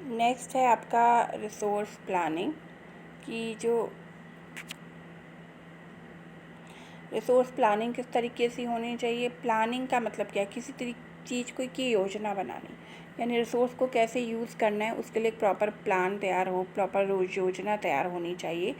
Next है आपका resource planning की जो रिसोर्स प्लानिंग किस तरीके से होनी चाहिए। प्लानिंग का मतलब क्या है, किसी चीज़ को की योजना बनानी, यानी रिसोर्स को कैसे यूज़ करना है उसके लिए एक प्रॉपर प्लान तैयार हो, प्रॉपर योजना तैयार होनी चाहिए।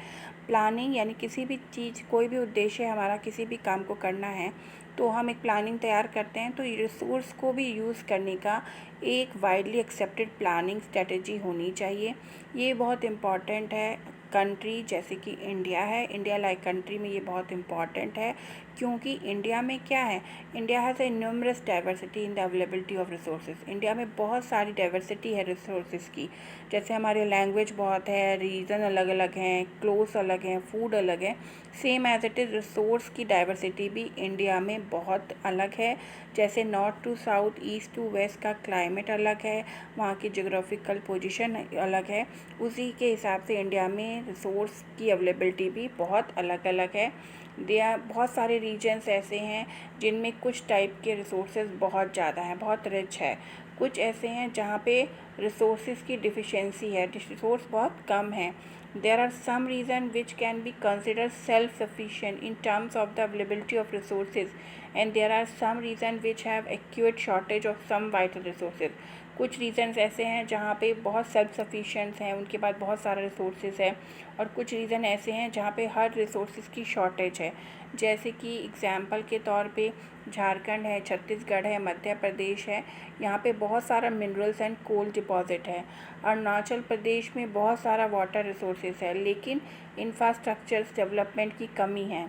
प्लानिंग यानी किसी भी चीज़, कोई भी उद्देश्य हमारा किसी भी काम को करना है तो हम एक प्लानिंग तैयार करते हैं, तो रिसोर्स को भी यूज़ करने का एक वाइडली एक्सेप्टेड प्लानिंग स्ट्रेटजी होनी चाहिए। ये बहुत इम्पॉर्टेंट है कंट्री जैसे कि इंडिया है, इंडिया लाइक कंट्री में ये बहुत इम्पॉर्टेंट है, क्योंकि इंडिया में क्या है, India has a numerous diversity in the availability of resources. India में बहुत सारी डाइवर्सिटी है रिसोर्सेज की, जैसे हमारे लैंग्वेज बहुत है, रीजन अलग अलग हैं, क्लोथ्स अलग हैं, फूड अलग है। Same as it is resource की डाइवर्सिटी भी इंडिया में बहुत अलग है। जैसे north to south, east to west का क्लाइमेट अलग है, वहाँ की जोग्राफिकल पोजीशन अलग है, उसी के हिसाब से इंडिया में रिसोर्स की अवेलेबिलिटी भी बहुत अलग अलग है। बहुत सारे रीजन्स ऐसे हैं जिनमें कुछ टाइप के रिसोर्सेज बहुत ज़्यादा हैं, बहुत रिच है, कुछ ऐसे हैं जहाँ पे रिसोर्सेज की डिफिशेंसी है, रिसोर्स बहुत कम है। There are some reasons which can be considered self-sufficient in terms of the availability of resources, and there are some reasons which have acute shortage of some vital resources. कुछ reasons ऐसे हैं जहाँ पे बहुत self sufficient हैं, उनके पास बहुत सारा रिसोर्सेज है, और कुछ रीज़न ऐसे हैं जहाँ पे हर रिसोर्सेज की शॉर्टेज है। जैसे कि एग्जांपल के तौर पे झारखंड है, छत्तीसगढ़ है, मध्य प्रदेश है, यहाँ पे बहुत सारा मिनरल्स एंड कोल डिपॉजिट है। अरुणाचल प्रदेश में बहुत सारा वाटर रिसोर्सेज है, लेकिन इंफ्रास्ट्रक्चर डेवलपमेंट की कमी है।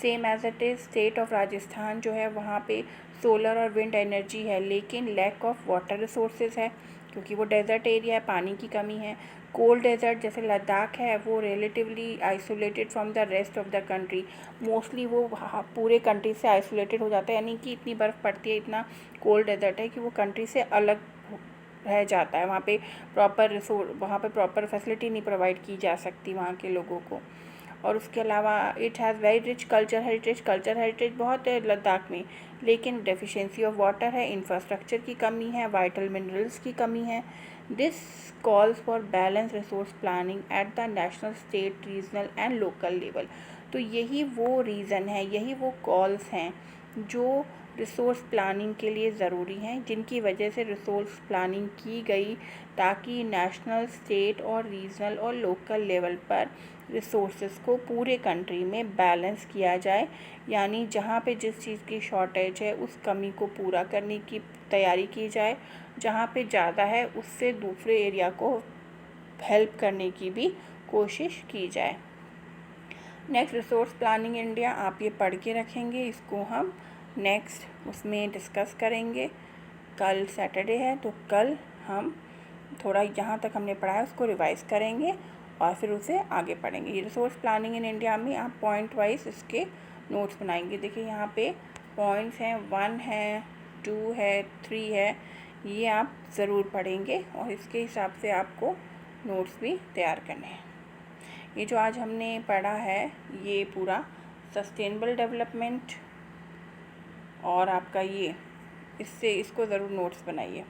Same as it is state of Rajasthan जो है, वहाँ पे सोलर और विंड एनर्जी है, लेकिन लैक ऑफ वाटर रिसोर्सेज है, क्योंकि वो डेजर्ट एरिया है, पानी की कमी है। कोल्ड डेजर्ट जैसे लद्दाख है, वो relatively isolated from the rest of the country, mostly वो पूरे कंट्री से आइसोलेटेड हो जाता है, यानी कि इतनी बर्फ़ पड़ती है, इतना कोल्ड डेजर्ट है कि वो कंट्री से अलग रह जाता है। वहाँ पे प्रॉपर फैसिलिटी नहीं प्रोवाइड की जा सकती वहाँ के लोगों को। और उसके अलावा it has very rich culture heritage बहुत है लद्दाख में, लेकिन डेफिशिएंसी ऑफ वाटर है, इंफ्रास्ट्रक्चर की कमी है, वाइटल मिनरल्स की कमी है। This calls for balance resource planning at the national, state, regional and local level. तो यही वो रीज़न है, यही वो कॉल्स हैं जो रिसोर्स प्लानिंग के लिए ज़रूरी हैं, जिनकी वजह से रिसोर्स प्लानिंग की गई, ताकि नेशनल, स्टेट और रीजनल और लोकल लेवल पर रिसोर्सेज को पूरे कंट्री में बैलेंस किया जाए, यानी जहाँ पे जिस चीज़ की शॉर्टेज है उस कमी को पूरा करने की तैयारी की जाए, जहाँ पे ज़्यादा है उससे दूसरे एरिया को हेल्प करने की भी कोशिश की जाए। नेक्स्ट, रिसोर्स प्लानिंग इंडिया, आप ये पढ़ के रखेंगे, इसको हम नेक्स्ट उसमें डिस्कस करेंगे। कल सैटरडे है, तो कल हम थोड़ा यहाँ तक हमने पढ़ा है उसको रिवाइज करेंगे और फिर उसे आगे पढ़ेंगे। ये रिसोर्स प्लानिंग इन इंडिया में आप पॉइंट वाइज इसके नोट्स बनाएंगे। देखिए यहाँ पे पॉइंट्स हैं, 1 है, 2 है, 3 है, ये आप ज़रूर पढ़ेंगे और इसके हिसाब से आपको नोट्स भी तैयार करने हैं। ये जो आज हमने पढ़ा है ये पूरा सस्टेनेबल डेवलपमेंट और आपका ये, इसको ज़रूर नोट्स बनाइए।